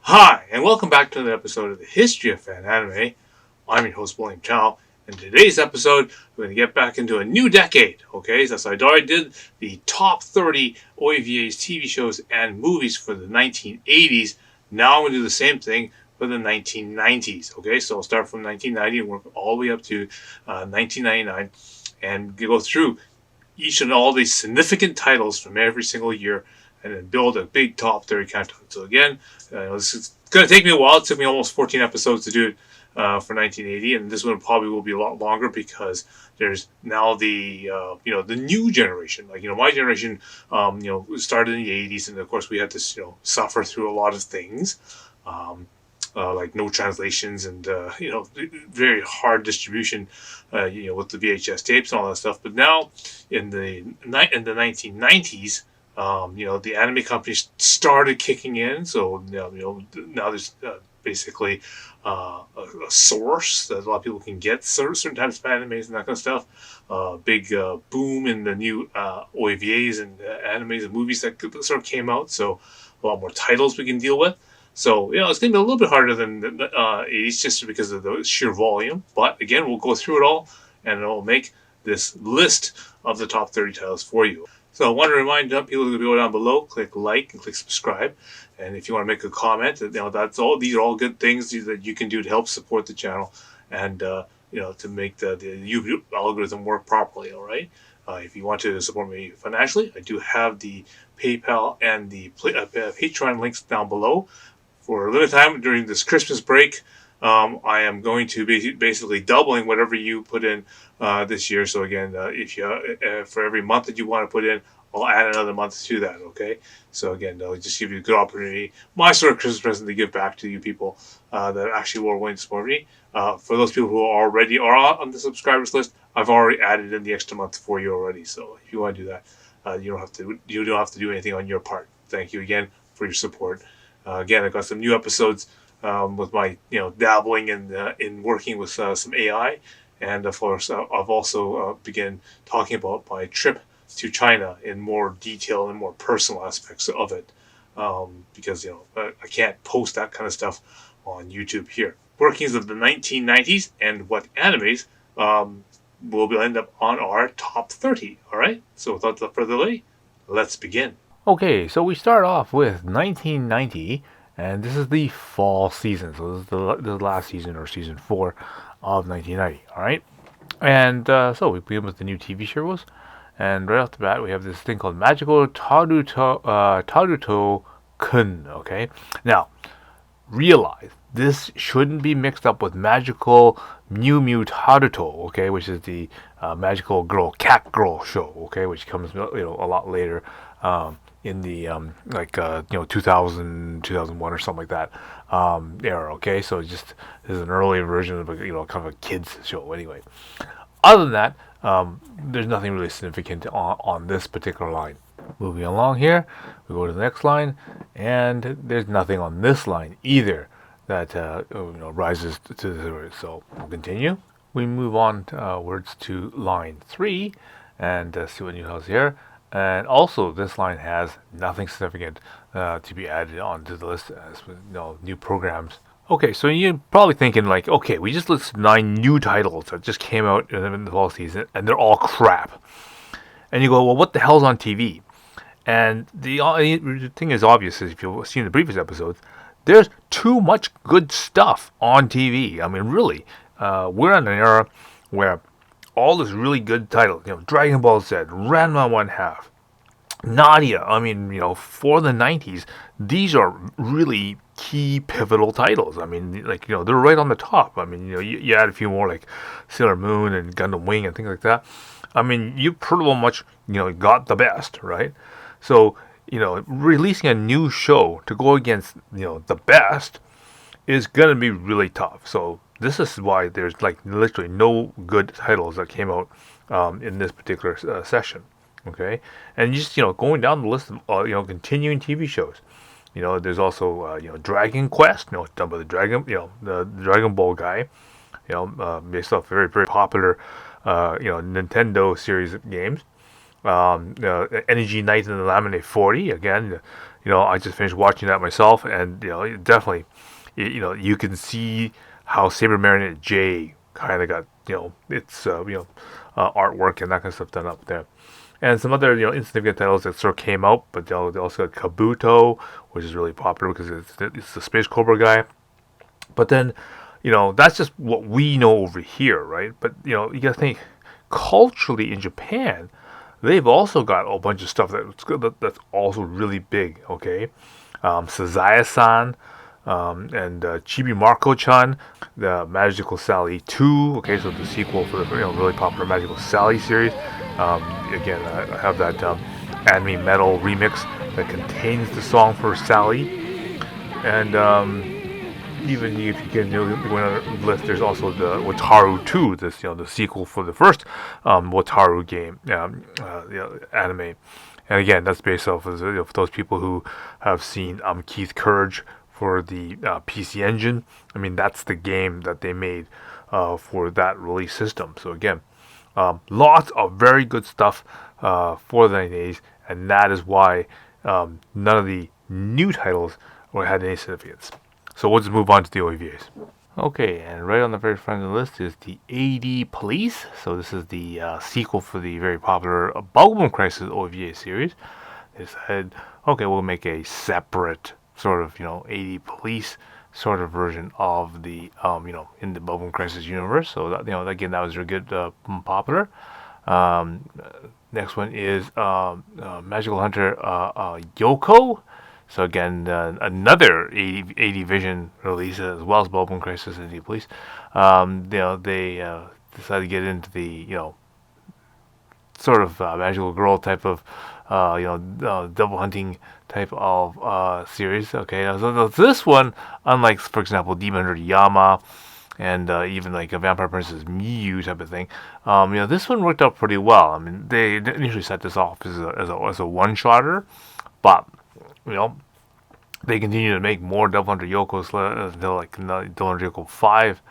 Hi, and welcome back to another episode of the History of Fan Anime. I'm your host, William Chow. In today's episode, we're going to get back into a new decade. Okay, so I already did the top 30 OAVAs, TV shows, and movies for the 1980s. Now I'm going to do the same thing for the 1990s. Okay, so I'll start from 1990 and work all the way up to 1999 and go through each and all these significant titles from every single year and then build a big top 30 countdown. So again, this is going to take me a while. It took me almost 14 episodes to do it for 1980, and this one probably will be a lot longer because there's now the the new generation. Like my generation, started in the 80s, and of course we had to suffer through a lot of things. Like no translations and very hard distribution, with the VHS tapes and all that stuff. But now in the 1990s, the anime companies started kicking in. So now there's basically a source that a lot of people can get certain types of animes and that kind of stuff. Big boom in the new OAVAs and animes and movies that sort of came out. So a lot more titles we can deal with. So, it's going to be a little bit harder than the 80s just because of the sheer volume. But again, we'll go through it all and it'll make this list of the top 30 titles for you. So I want to remind people to go down below, click like and click subscribe. And if you want to make a comment, that's all. These are all good things that you can do to help support the channel and, to make the YouTube algorithm work properly, all right? If you want to support me financially, I do have the PayPal and the Patreon links down below. For a limited time during this Christmas break, I am going to be basically doubling whatever you put in this year. So again, if you for every month that you want to put in, I'll add another month to that. Okay. So again, I'll just give you a good opportunity, my sort of Christmas present to give back to you people that actually were willing to support me. For those people who already are on the subscribers list, I've already added in the extra month for you already. So if you want to do that, you don't have to do anything on your part. Thank you again for your support. Again, I've got some new episodes with my dabbling in working with some AI, and of course I've also begun talking about my trip to China in more detail and more personal aspects of it, because I can't post that kind of stuff on YouTube here. Workings of the 1990s and what animes will end up on our top 30. All right. So without further delay, let's begin. Okay, so we start off with 1990, and this is the fall season. So this is the last season, or season 4 of 1990. All right, and so we begin with the new TV shows, and right off the bat we have this thing called Magical Taruto Kun. Okay, now realize this shouldn't be mixed up with Magical Mew Mew Taruto. Okay, which is the magical girl, cat girl show. Okay, which comes a lot later. In the 2000 2001 or something like that era. Okay, so it's just this is an early version of kind of a kids show. Anyway, other than that, there's nothing really significant on this particular line. Moving along here, we go to the next line, and there's nothing on this line either that rises to the. So we'll continue. We move on words to line 3 and see what new has here. And also, this line has nothing significant to be added onto the list as new programs. Okay, so you're probably thinking like, okay, we just listed 9 new titles that just came out in the fall season, and they're all crap. And you go, well, what the hell's on TV? And the thing is obvious, is if you've seen the previous episodes, there's too much good stuff on TV. I mean, really, we're in an era where all this really good title, Dragon Ball Z, Ranma One Half, Nadia. I mean, for the 90s, these are really key pivotal titles. I mean, like, they're right on the top. I mean, you add a few more like Sailor Moon and Gundam Wing and things like that. I mean, you pretty much, got the best, right? So, releasing a new show to go against, the best is going to be really tough. So this is why there's like literally no good titles that came out in this particular session. Okay, and just going down the list of continuing TV shows. There's also Dragon Quest, done by the the Dragon Ball guy. Based off very very popular Nintendo series of games. Energy Night in the Laminate 40 again. I just finished watching that myself, and definitely, you can see how Saber Marionette J kind of got its artwork and that kind of stuff done up there. And some other insignificant titles that sort of came out, but they also got Kabuto, which is really popular because it's the Space Cobra guy. But then, that's just what we know over here, right? But you gotta think culturally in Japan, they've also got a bunch of stuff that's also really big. Okay, Sazaya-san, and Chibi Marco-chan, the Magical Sally 2. Okay, so the sequel for the really popular Magical Sally series. Again, I have that Anime Metal remix that contains the song for Sally, and even if you can go on the list, there's also the Wataru 2, this the sequel for the first Wataru game, anime. And again, that's based off of for those people who have seen Keith Courage for the PC Engine. I mean, that's the game that they made for that release system. So again, lots of very good stuff for the 90s, and that is why none of the new titles had any significance. So we'll just move on to the OVAs. Okay, and right on the very front of the list is the AD Police. So this is the sequel for the very popular Bubble Crisis OVA series. They said, okay, we'll make a separate sort of, AD Police sort of version of the, in the Bubble Crisis universe. So that, again, that was really good, popular. Next one is Magical Hunter Yoko. So again, another 80 Vision release as well as Bubble Crisis and AD Police. They decided to get into the sort of magical girl type of double hunting type of series. Okay, so this one, unlike for example Demon Hunter Yama and even like a Vampire Princess Miyu type of thing, this one worked out pretty well. I mean, they initially set this off as a one-shotter, but they continue to make more Double Hunter Yokos until like Double Hunter Yoko 5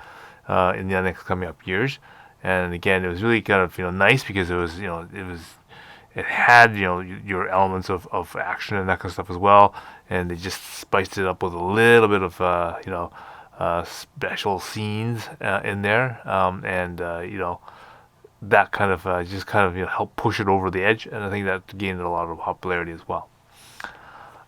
in the next coming up years. And again, it was really kind of nice because it had your elements of action and that kind of stuff as well, and they just spiced it up with a little bit of special scenes in there, and that kind of just kind of helped push it over the edge, and I think that gained a lot of popularity as well.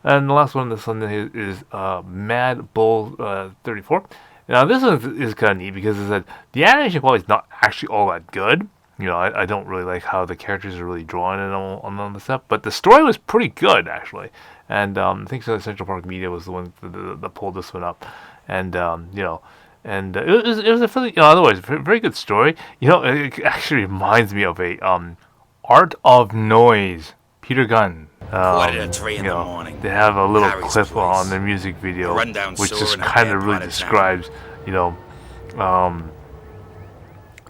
And the last one this one is Mad Bull 34. Now this one is kind of neat because it said the animation quality is not actually all that good. I don't really like how the characters are really drawn in on the stuff, but the story was pretty good actually. And I think Central Park Media was the one that pulled this one up, and and it was a really, otherwise very good story. It actually reminds me of a Art of Noise, Peter Gunn. Quarter to 3 in the morning. They have a little Harry's clip place. on their music video, Rundown which sewer just in a kind bad of really part of describes,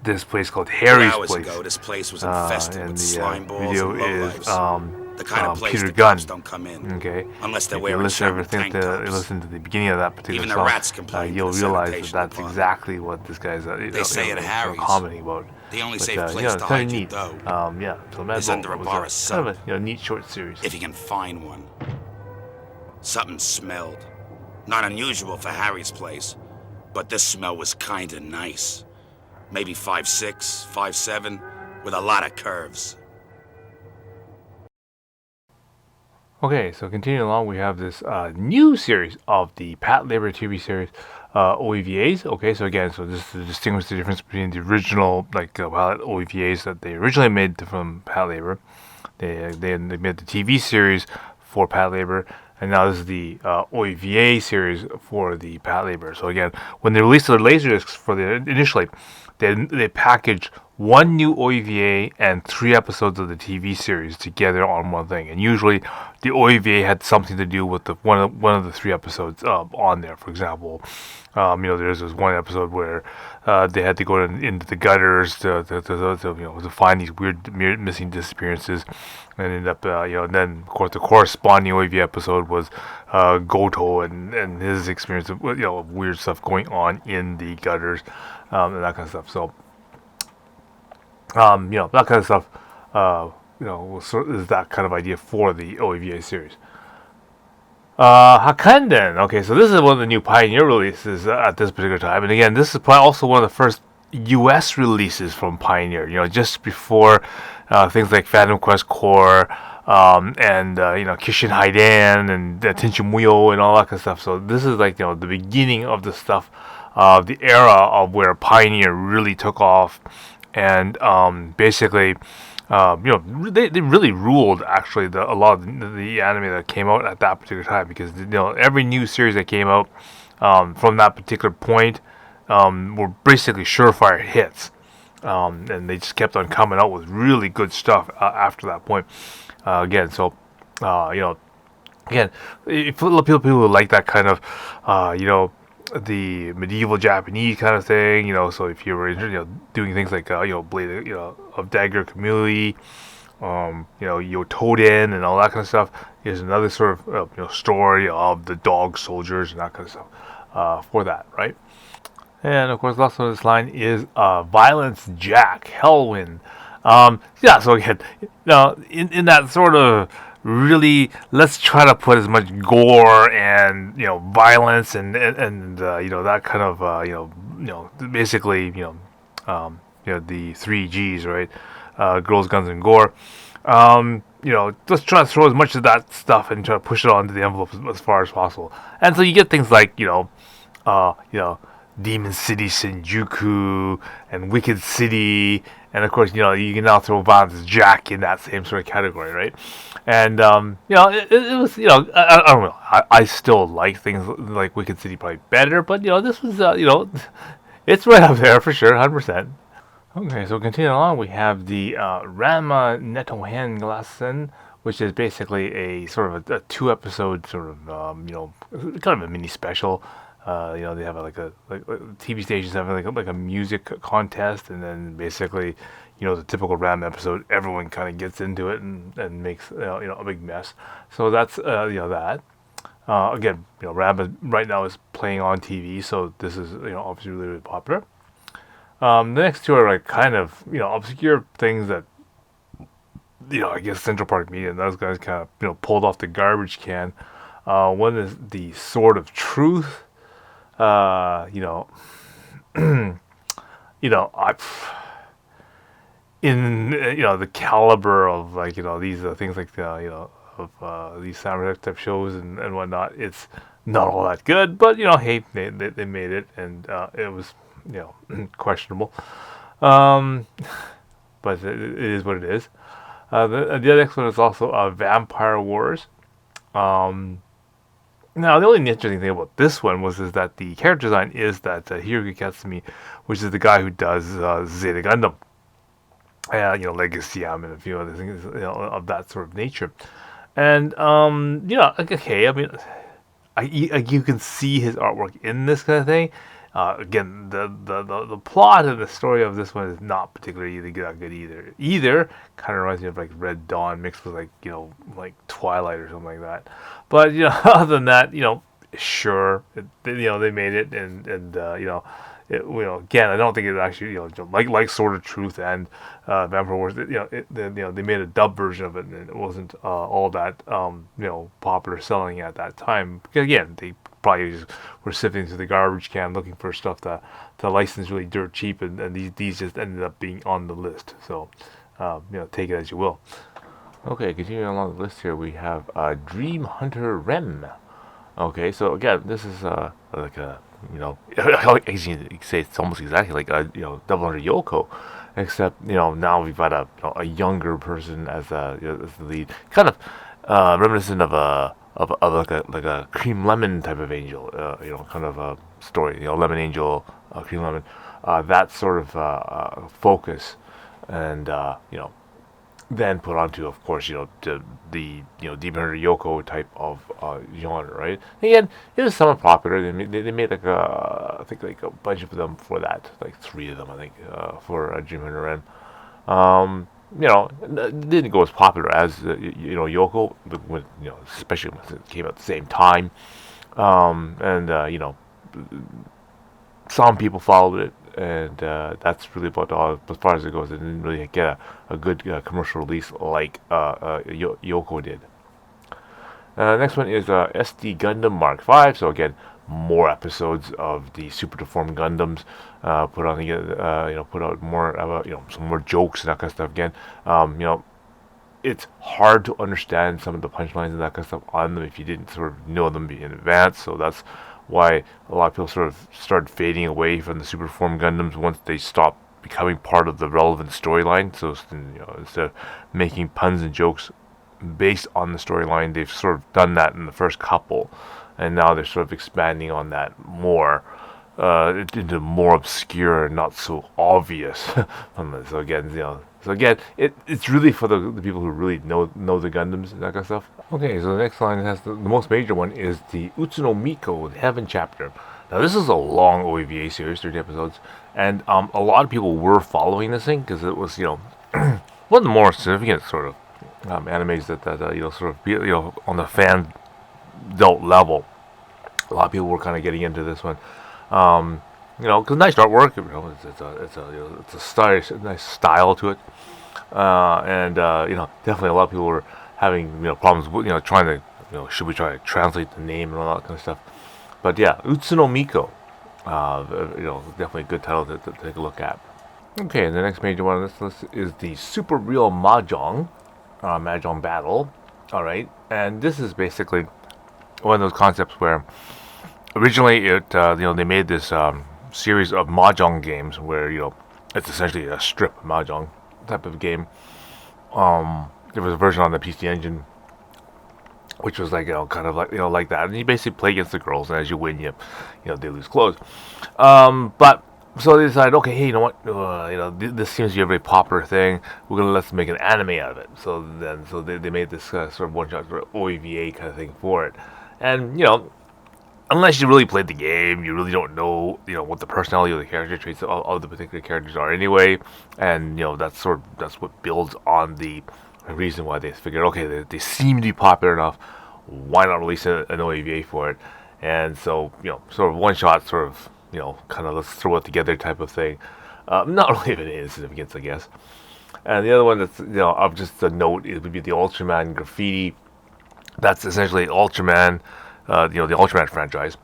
this place called Harry's 2 hours Place. ago, this place was infested And with the slime balls video and is lowlifes. The kind of place Peter the Gunn. cops don't come in. Okay. Unless they're If you wearing listen certain tank tops. listen to the beginning of that particular Even the song, rats complain to you'll the realize that sanitation that's department. exactly what this guy's They say at Harry's, commenting about. the only But, safe place it's to kind hide of your neat. dough So Mad is Bull under a was bar of kind soap. of a neat short series. if you can find one. Something smelled. Not unusual for Harry's place, but this smell was kinda nice. Maybe 5'6", 5'7", with a lot of curves. Okay, so continuing along, we have this new series of the Pat Labor TV series OEVAs. Okay, so again, this is to distinguish the difference between the original pilot OEVAs that they originally made from Pat Labor. They made the TV series for Pat Labor, and now this is the OEVA series for the Pat Labor. So again, when they released the Laserdiscs for the initially, they packaged one new OEVA and 3 episodes of the TV series together on one thing. And usually, the OEVA had something to do with one of the 3 episodes on there. For example, there's this one episode where they had to go into the gutters to find these weird missing disappearances, and ended up and then of course the corresponding OEVA episode was Goto and his experience of weird stuff going on in the gutters, and that kind of stuff. So. That kind of stuff, is that kind of idea for the OEVA series. Hakanden. Okay, so this is one of the new Pioneer releases at this particular time, and again, this is probably also one of the first U.S. releases from Pioneer. Just before things like Phantom Quest Core, and Kishin Haidan and Tenchi Muyo and all that kind of stuff. So this is like the beginning of the stuff, the era of where Pioneer really took off, and basically. They really ruled actually a lot of the anime that came out at that particular time, because every new series that came out from that particular point were basically surefire hits, and they just kept on coming out with really good stuff after that point. Again, so again, if people who like that kind of the medieval Japanese kind of thing, so if you were doing things like Blade of Dagger Kamui, Yotoden and all that kind of stuff, is another sort of story of the dog soldiers and that kind of stuff for that, right? And of course, last one on this line is Violence Jack Hellwind. Yeah, so again, in that sort of really, let's try to put as much gore and violence and that kind of basically the three G's, right? Girls, guns, and gore. Just try to throw as much of that stuff and try to push it onto the envelope as far as possible. And so you get things like Demon City Shinjuku and Wicked City, and of course you can now throw Violence Jack in that same sort of category, right? And it was I don't know, I still like things like Wicked City probably better, but this was it's right up there for sure, 100%. Okay, so continuing on, we have the Rama Netohen Glassen, which is basically a sort of a two-episode sort of kind of a mini special. They have like TV stations have like a music contest, and then basically, the typical Ram episode, everyone kind of gets into it and makes a big mess. So that's that. Again, Ram right now is playing on TV, so this is obviously really, really popular. The next two are like kind of obscure things that I guess Central Park Media and those guys kind of pulled off the garbage can. One is the Sword of Truth. I in the caliber of like these things like of these samurai type shows and whatnot, it's not all that good, but hey, they made it, and it was questionable, um, but it is what it is. The next one is also Vampire Wars. Now, the only interesting thing about this one is that the character design is that Hiroki Katsumi, which is the guy who does Zeta Gundam, Legacy and a few other things of that sort of nature. And okay, I mean, you can see his artwork in this kind of thing. Again, the plot and the story of this one is not particularly that good either. Either kind of reminds me of like Red Dawn mixed with like like Twilight or something like that. But other than that, sure, they made it, and again, I don't think it actually like Sword of Truth and Vampire Wars. They made a dub version of it, and it wasn't all that popular selling at that time. Because again, they probably just were sifting through the garbage can looking for stuff to license really dirt cheap, and these just ended up being on the list. So take it as you will. Okay, continuing along the list here, we have Dream Hunter Rem. Okay, so again, this is like a as you can say, it's almost exactly like a Double Hunter Yoko, except now we've got a younger person as as the lead, kind of reminiscent of like a Cream Lemon type of angel, kind of a story, Lemon Angel, Cream Lemon, that sort of focus, and then put onto, of course, the Demon Hunter Yoko type of genre, right? Again, it was somewhat popular. They made like I think like a bunch of them for that, like 3 of them, I think, for Dream Hunter Ren. It didn't go as popular as Yoko, when, especially when it came out at the same time, and some people followed it, and that's really about all as far as it goes. It didn't really get a good commercial release like Yoko did. Next one is SD Gundam Mark V. So again, more episodes of the Super Deformed Gundams. Put on the put out more some more jokes and that kind of stuff. Again, it's hard to understand some of the punchlines and that kind of stuff on them if you didn't sort of know them in advance. So that's why a lot of people sort of started fading away from the Super Deformed Gundams once they stopped becoming part of the relevant storyline. So instead of making puns and jokes based on the storyline, they've sort of done that in the first couple, and now they're sort of expanding on that more into more obscure and not so obvious. So again, it's really for the people who really know the Gundams and that kind of stuff. Okay, so the next line has the most major one is the Utsuno Miko the Heaven chapter. Now this is a long OVA series, 30 episodes, and a lot of people were following this thing because it was one of the more significant sort of animes that sort of on the fan adult level. A lot of people were kind of getting into this one. Because nice artwork, it's a nice style to it, and definitely a lot of people were having problems with trying to should we try to translate the name and all that kind of stuff. But yeah, Utsuno Miko, definitely a good title to take a look at. Okay, and the next major one on this list is the Super Real Mahjong, Mahjong Battle. All right, and this is basically one of those concepts where originally they made this series of mahjong games where it's essentially a strip mahjong type of game. There was a version on the PC Engine which was like kind of like that, and you basically play against the girls, and as you win, they lose clothes. But so they decided, okay, hey, you know what, this seems to be a very popular thing. Let's make an anime out of it. So they made this sort of one-shot sort of OVA kind of thing for it, and unless you really played the game, you really don't know, what the personality or the character traits of the particular characters are anyway, and that's what builds on the reason why they figured, okay, they seem to be popular enough. Why not release an OVA for it? And so, sort of one shot, sort of, kind of let's throw it together type of thing. Not really of any significance, I guess. And the other one that's, of just a note, it would be the Ultraman Graffiti. That's essentially Ultraman, the Ultraman franchise,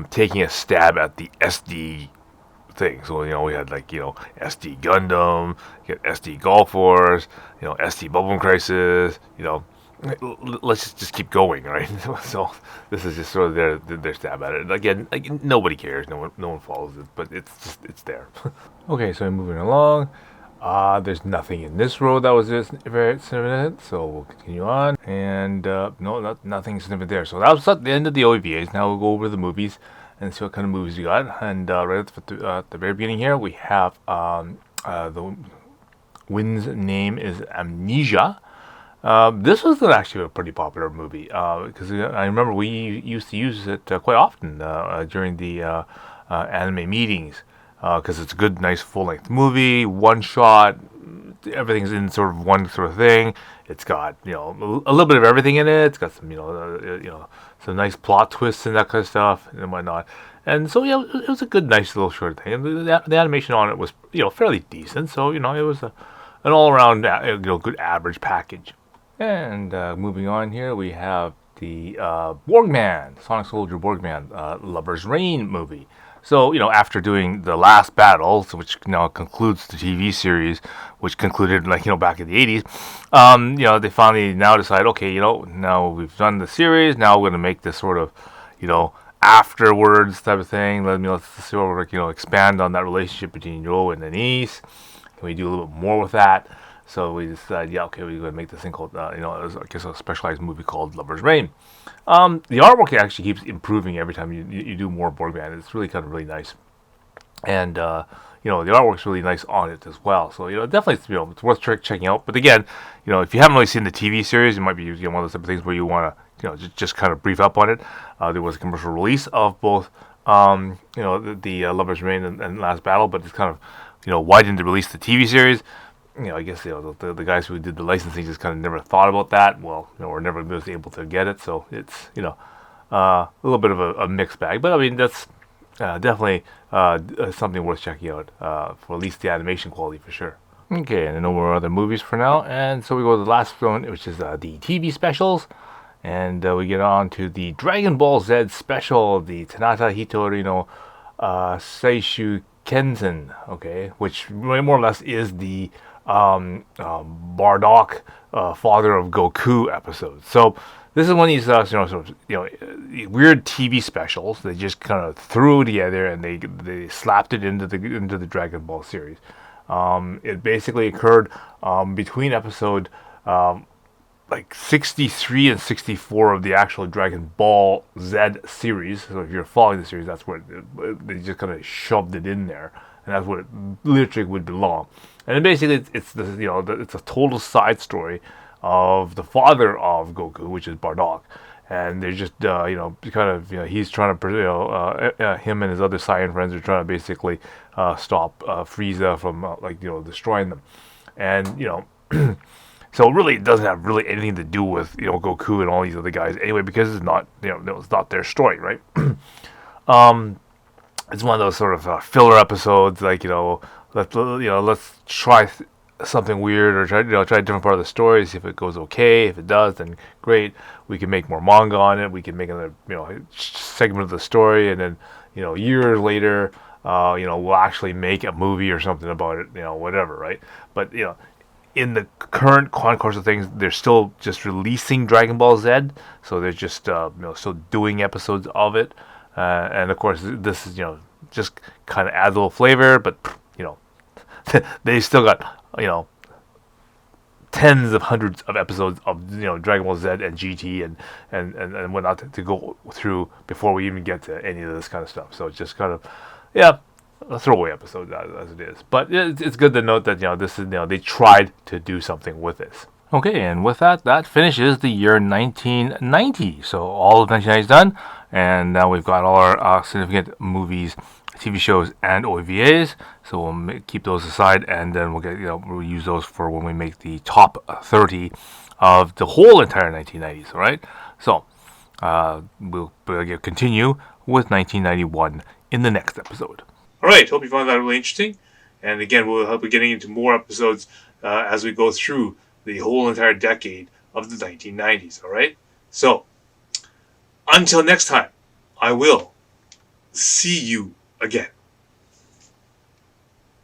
taking a stab at the SD thing. So we had SD Gundam, you had SD Golf Wars, SD Bubble Crisis. Let's just keep going, right? So this is just sort of their stab at it. Again, nobody cares, no one follows it, but it's there. Okay, so moving along. There's nothing in this row that was just very significant, so we'll continue on. And no, nothing significant there. So that was at the end of the OVAs. Now we'll go over the movies and see what kind of movies we got. And right at the very beginning here, we have the Win's name is Amnesia. This was actually a pretty popular movie because I remember we used to use it quite often during the anime meetings. Because it's a good, nice, full-length movie, one shot, everything's in sort of one sort of thing. It's got, a little bit of everything in it. It's got some, some nice plot twists and that kind of stuff and whatnot. And so, it was a good, nice little short thing. And the animation on it was, fairly decent. So, it was an all-around, good average package. And moving on here, we have the Borgman, Sonic Soldier Borgman, Lover's Rain movie. So, after doing the last battle, which now concludes the TV series, which concluded back in the 80s, they finally now decide, okay, now we've done the series, now we're going to make this sort of, afterwards type of thing. Let's sort of, expand on that relationship between Joe and Denise. Can we do a little bit more with that? So we decided, okay, we're going to make this thing called, I guess a specialized movie called Lover's Rain. The artwork actually keeps improving every time you do more Borgman. It's really kind of really nice. And, the artwork's really nice on it as well. So, definitely, it's worth checking out. But again, if you haven't really seen the TV series, it might be one of those type of things where you want to, just kind of brief up on it. There was a commercial release of both, the Lover's Rain and Last Battle, but it's kind of, why didn't they release the TV series? I guess the guys who did the licensing just kind of never thought about that. Well, we're never was able to get it, so it's a little bit of a mixed bag. But I mean, that's definitely something worth checking out for at least the animation quality for sure. Okay, and no more other movies for now, and so we go to the last one, which is the TV specials. And we get on to the Dragon Ball Z special, the Tanata Hitori no Seishu Kensen, okay, which more or less is the Bardock, father of Goku episode. So this is one of these weird TV specials. They just kind of threw together and they slapped it into the Dragon Ball series. It basically occurred between episode like 63 and 64 of the actual Dragon Ball Z series. So if you're following the series, that's where they just kind of shoved it in there, and that's what it literally would belong. And then basically, it's a total side story of the father of Goku, which is Bardock. And they're just, he's trying to, him and his other Saiyan friends are trying to basically stop Frieza from, destroying them. And, so really, it doesn't have really anything to do with Goku and all these other guys anyway, because it's not it's not their story, right? It's one of those sort of filler episodes, like let's try something weird or try a different part of the story, see if it goes okay. If it does, then great. We can make more manga on it. We can make another segment of the story, and then years later, we'll actually make a movie or something about it, whatever, right? But in the current concourse of things, they're still just releasing Dragon Ball Z, so they're just still doing episodes of it, and of course this is just kind of adds a little flavor, but they still got tens of hundreds of episodes of Dragon Ball Z and GT and whatnot to go through before we even get to any of this kind of stuff. So it's just kind of a throwaway episode as it is, but it's good to note that this is they tried to do something with this. Okay, and with that finishes the year 1990. So all of 1990 is done, and now we've got all our significant movies, TV shows, and OVAs. So we'll keep those aside, and then we'll use those for when we make the top 30 of the whole entire 1990s. All right, so we'll continue with 1991 in the next episode. All right, hope you found that really interesting. And again, we'll be getting into more episodes as we go through the whole entire decade of the 1990s. All right? So, until next time, I will see you again.